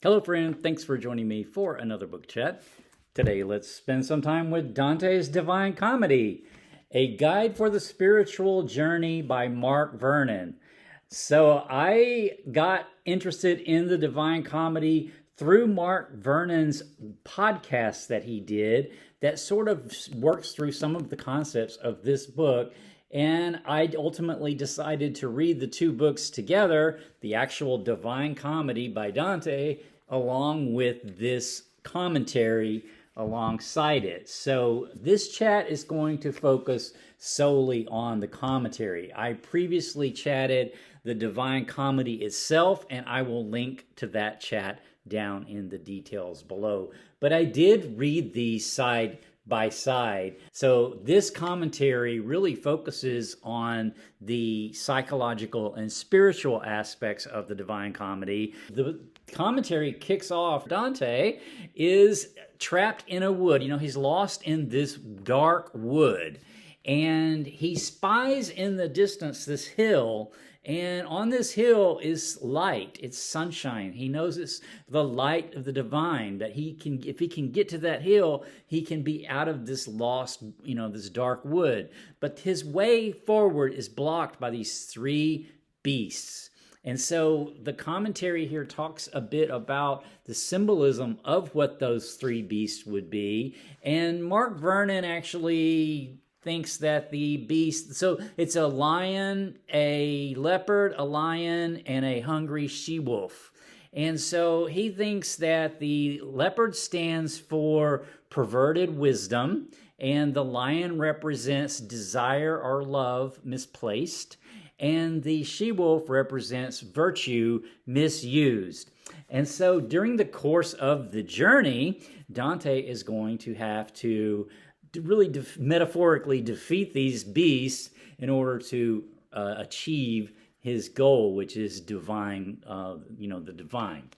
Hello, friend. Thanks for joining me for another book chat. Today, let's spend some time with Dante's Divine Comedy, A Guide for the Spiritual Journey by Mark Vernon. So, I got interested in the Divine Comedy through Mark Vernon's podcast that he did that sort of works through some of the concepts of this book. And I ultimately decided to read the two books together, the actual Divine Comedy by Dante, along with this commentary alongside it. So this chat is going to focus solely on the commentary. I previously chatted the Divine Comedy itself, and I will link to that chat down in the details below. But I did read these side by side. So this commentary really focuses on the psychological and spiritual aspects of the Divine Comedy. The commentary kicks off. Dante is trapped in a wood. He's lost in this dark wood, and he spies in the distance this hill. And on this hill is light. It's sunshine. He knows it's the light of the divine, that if he can get to that hill, he can be out of this lost, this dark wood. But his way forward is blocked by these three beasts. And so the commentary here talks a bit about the symbolism of what those three beasts would be. And Mark Vernon actually thinks that the beast, so it's a lion, a leopard, a lion, and a hungry she-wolf. And so he thinks that the leopard stands for perverted wisdom, and the lion represents desire or love misplaced, and the she-wolf represents virtue misused. And so during the course of the journey, Dante is going to have to really metaphorically defeat these beasts in order to achieve his goal, which is divine, the divine.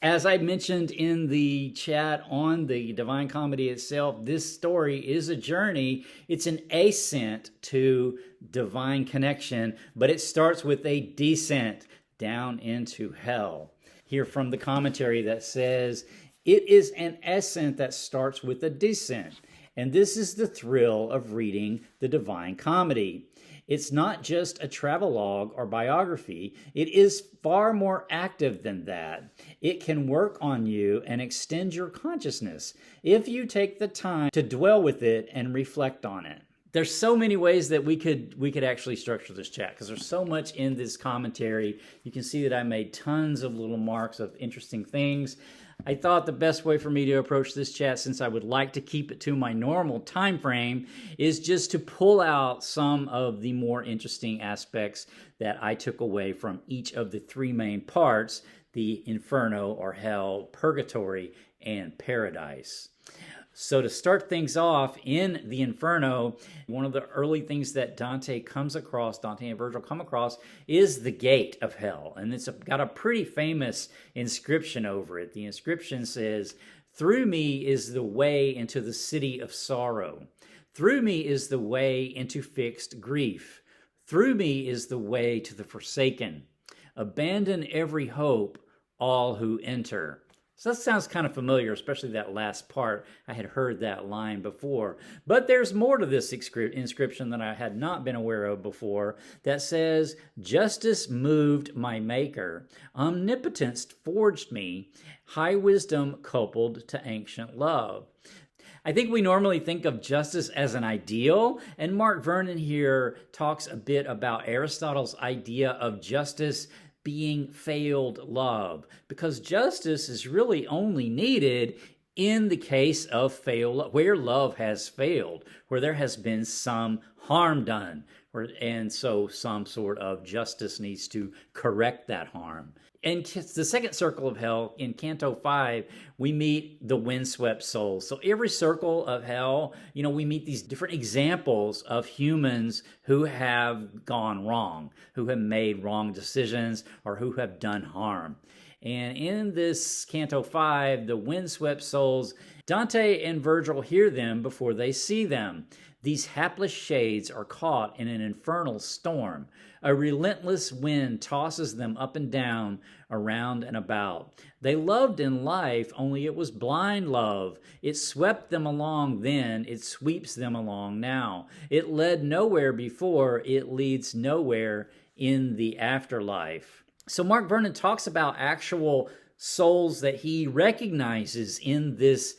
As I mentioned in the chat on the Divine Comedy itself, this story is a journey. It's an ascent to divine connection, but it starts with a descent down into hell. Here from the commentary that says, it is an ascent that starts with a descent. And this is the thrill of reading the Divine Comedy. It's not just a travelogue or biography. It is far more active than that. It can work on you and extend your consciousness if you take the time to dwell with it and reflect on it. There's so many ways that we could actually structure this chat, because there's so much in this commentary. You can see that I made tons of little marks of interesting things. I thought the best way for me to approach this chat, since I would like to keep it to my normal time frame, is just to pull out some of the more interesting aspects that I took away from each of the three main parts: the Inferno or Hell, Purgatory, and Paradise. So to start things off, in the Inferno, one of the early things that Dante and Virgil come across, is the gate of hell. And it's got a pretty famous inscription over it. The inscription says, "Through me is the way into the city of sorrow. Through me is the way into fixed grief. Through me is the way to the forsaken. Abandon every hope, all who enter." So that sounds kind of familiar, especially that last part. I had heard that line before. But there's more to this inscription that I had not been aware of before, that says, "Justice moved my maker. Omnipotence forged me. High wisdom coupled to ancient love." I think we normally think of justice as an ideal, and Mark Vernon here talks a bit about Aristotle's idea of justice being failed love, because justice is really only needed in the case of where love has failed, where there has been some harm done, and so some sort of justice needs to correct that harm. And the second circle of hell, in Canto 5, we meet the windswept souls. So every circle of hell, we meet these different examples of humans who have gone wrong, who have made wrong decisions, or who have done harm. And in this Canto 5, the windswept souls Dante and Virgil hear them before they see them. These hapless shades are caught in an infernal storm. A relentless wind tosses them up and down, around and about. They loved in life, only it was blind love. It swept them along then, it sweeps them along now. It led nowhere before, it leads nowhere in the afterlife. So Mark Vernon talks about actual souls that he recognizes in this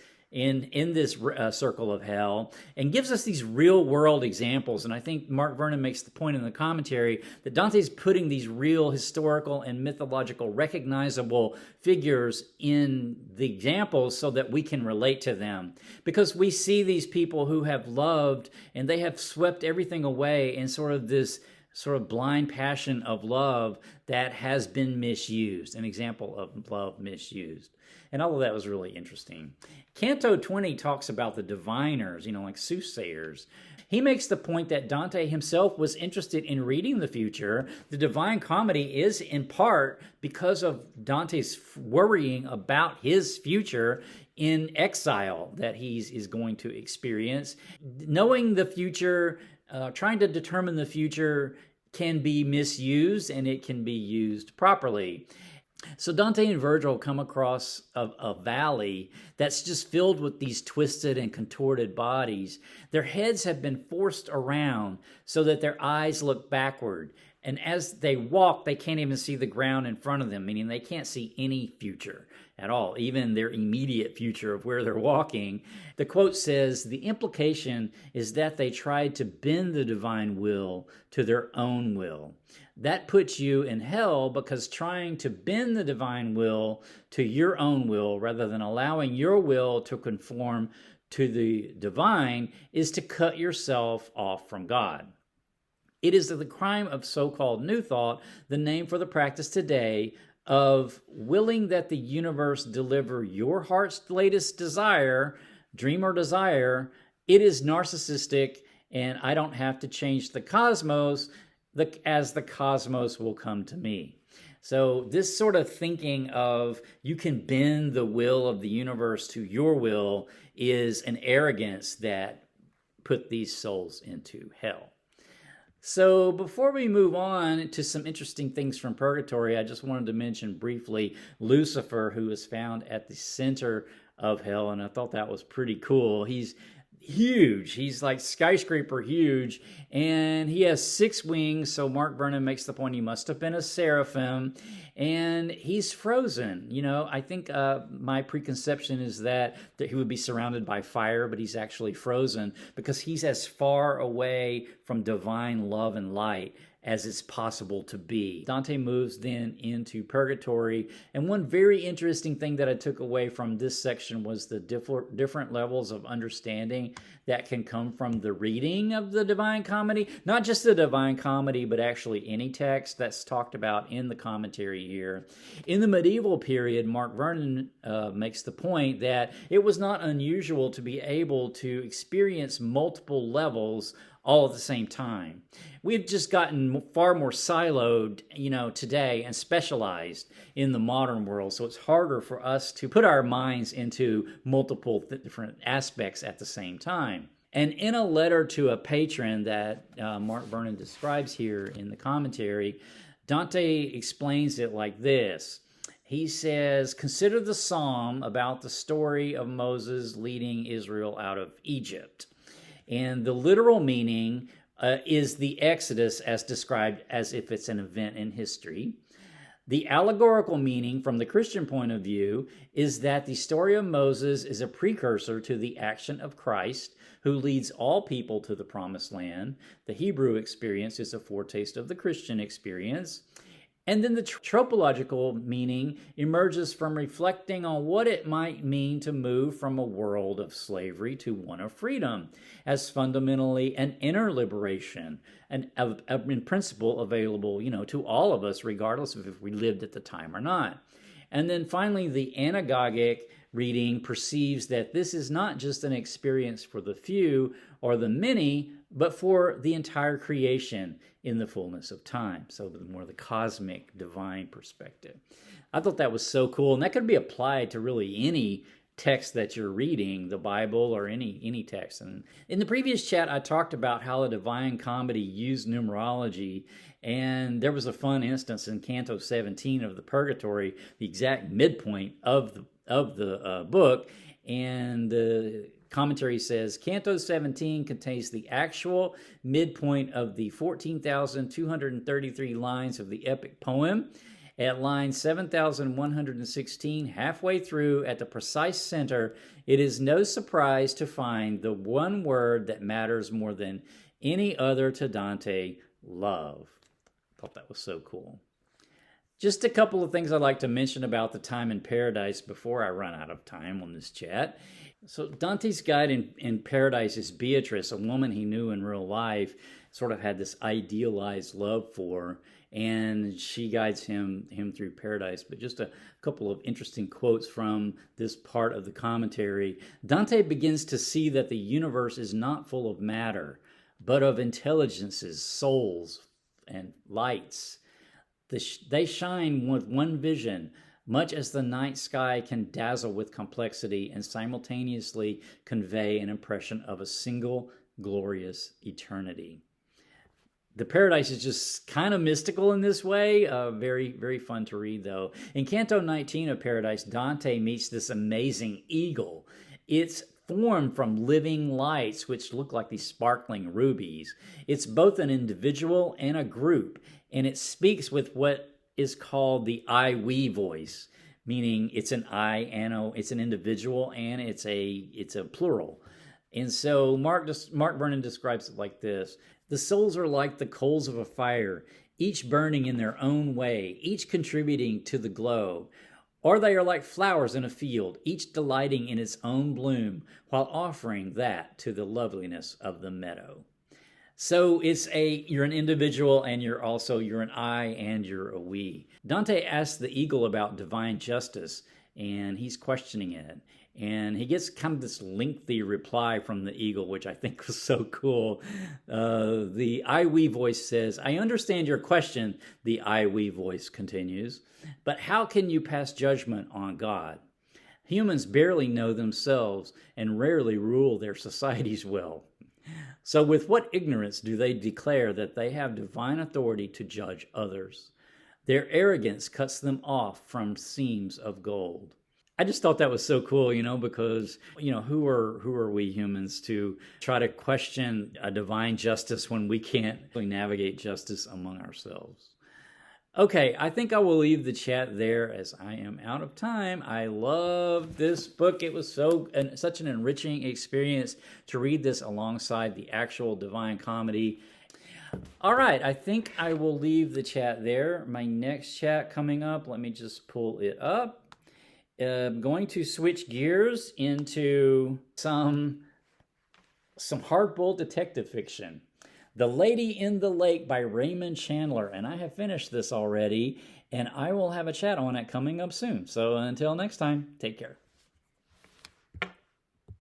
circle of hell, and gives us these real world examples. And I think Mark Vernon makes the point in the commentary that Dante's putting these real historical and mythological recognizable figures in the examples so that we can relate to them, because we see these people who have loved and they have swept everything away in sort of this sort of blind passion of love that has been misused, an example of love misused. And all of that was really interesting. Canto 20 talks about the diviners, like soothsayers. He makes the point that Dante himself was interested in reading the future. The Divine Comedy is in part because of Dante's worrying about his future in exile that is going to experience. Knowing the future, trying to determine the future can be misused, and it can be used properly. So Dante and Virgil come across a valley that's just filled with these twisted and contorted bodies. Their heads have been forced around so that their eyes look backward. And as they walk, they can't even see the ground in front of them, meaning they can't see any future at all, even their immediate future of where they're walking. The quote says, "The implication is that they tried to bend the divine will to their own will. That puts you in hell, because trying to bend the divine will to your own will rather than allowing your will to conform to the divine is to cut yourself off from God. It is the crime of so-called New Thought, the name for the practice today of willing that the universe deliver your heart's latest desire, dream or desire. It is narcissistic, and I don't have to change the cosmos as the cosmos will come to me." So this sort of thinking of you can bend the will of the universe to your will is an arrogance that put these souls into hell. So before we move on to some interesting things from purgatory, I just wanted to mention briefly Lucifer, who is found at the center of hell, and I thought that was pretty cool. He's huge. He's like skyscraper huge, and he has 6 wings, so Mark Vernon makes the point he must have been a seraphim, and he's frozen. I think my preconception is that he would be surrounded by fire, but he's actually frozen because he's as far away from divine love and light as it's possible to be. Dante moves then into purgatory, and one very interesting thing that I took away from this section was the different levels of understanding that can come from the reading of the Divine Comedy. Not just the Divine Comedy, but actually any text that's talked about in the commentary here. In the medieval period, Mark Vernon makes the point that it was not unusual to be able to experience multiple levels all at the same time. We've just gotten far more siloed, today, and specialized in the modern world, so it's harder for us to put our minds into multiple different aspects at the same time. And in a letter to a patron that Mark Vernon describes here in the commentary, Dante explains it like this. He says, "Consider the psalm about the story of Moses leading Israel out of Egypt. And the literal meaning is the Exodus as described as if it's an event in history. The allegorical meaning from the Christian point of view is that the story of Moses is a precursor to the action of Christ, who leads all people to the promised land. The Hebrew experience is a foretaste of the Christian experience. And then the tropological meaning emerges from reflecting on what it might mean to move from a world of slavery to one of freedom, as fundamentally an inner liberation, and in principle available, to all of us, regardless of if we lived at the time or not. And then finally, the anagogic reading perceives that this is not just an experience for the few or the many, but for the entire creation in the fullness of time. So more the cosmic, divine perspective. I thought that was so cool, and that could be applied to really any text that you're reading, the Bible or any text. And in the previous chat, I talked about how the Divine Comedy used numerology, and there was a fun instance in Canto 17 of the Purgatory, the exact midpoint of the book, and the commentary says Canto 17 contains the actual midpoint of the 14,233 lines of the epic poem. At line 7,116, halfway through, at the precise center, it is no surprise to find the one word that matters more than any other to Dante: love. I thought that was so cool. Just a couple of things I'd like to mention about the time in paradise before I run out of time on this chat. So Dante's guide in paradise is Beatrice, a woman he knew in real life, sort of had this idealized love for, and she guides him through paradise. But just a couple of interesting quotes from this part of the commentary. Dante begins to see that the universe is not full of matter, but of intelligences, souls, and lights. They shine with one vision, much as the night sky can dazzle with complexity and simultaneously convey an impression of a single glorious eternity. The paradise is just kind of mystical in this way. Very, very fun to read, though. In Canto 19 of Paradise, Dante meets this amazing eagle. It's formed from living lights, which look like these sparkling rubies. It's both an individual and a group, and it speaks with what is called the I-we voice, meaning it's an I and it's an individual, and it's a plural. And so Mark Vernon describes it like this: the souls are like the coals of a fire, each burning in their own way, each contributing to the glow. Or they are like flowers in a field, each delighting in its own bloom, while offering that to the loveliness of the meadow. So you're an individual, and you're an I and you're a we. Dante asks the eagle about divine justice, and he's questioning it. And he gets kind of this lengthy reply from the eagle, which I think was so cool. The I-we voice says, "I understand your question," the I-we voice continues, "but how can you pass judgment on God? Humans barely know themselves and rarely rule their societies well. So with what ignorance do they declare that they have divine authority to judge others? Their arrogance cuts them off from seams of gold." I just thought that was so cool, because, who are we humans to try to question a divine justice when we can't really navigate justice among ourselves? Okay, I think I will leave the chat there as I am out of time. I love this book. It was such an enriching experience to read this alongside the actual Divine Comedy. All right, I think I will leave the chat there. My next chat coming up, let me just pull it up. I'm going to switch gears into some hard-boiled detective fiction. The Lady in the Lake by Raymond Chandler, and I have finished this already, and I will have a chat on it coming up soon. So until next time, take care.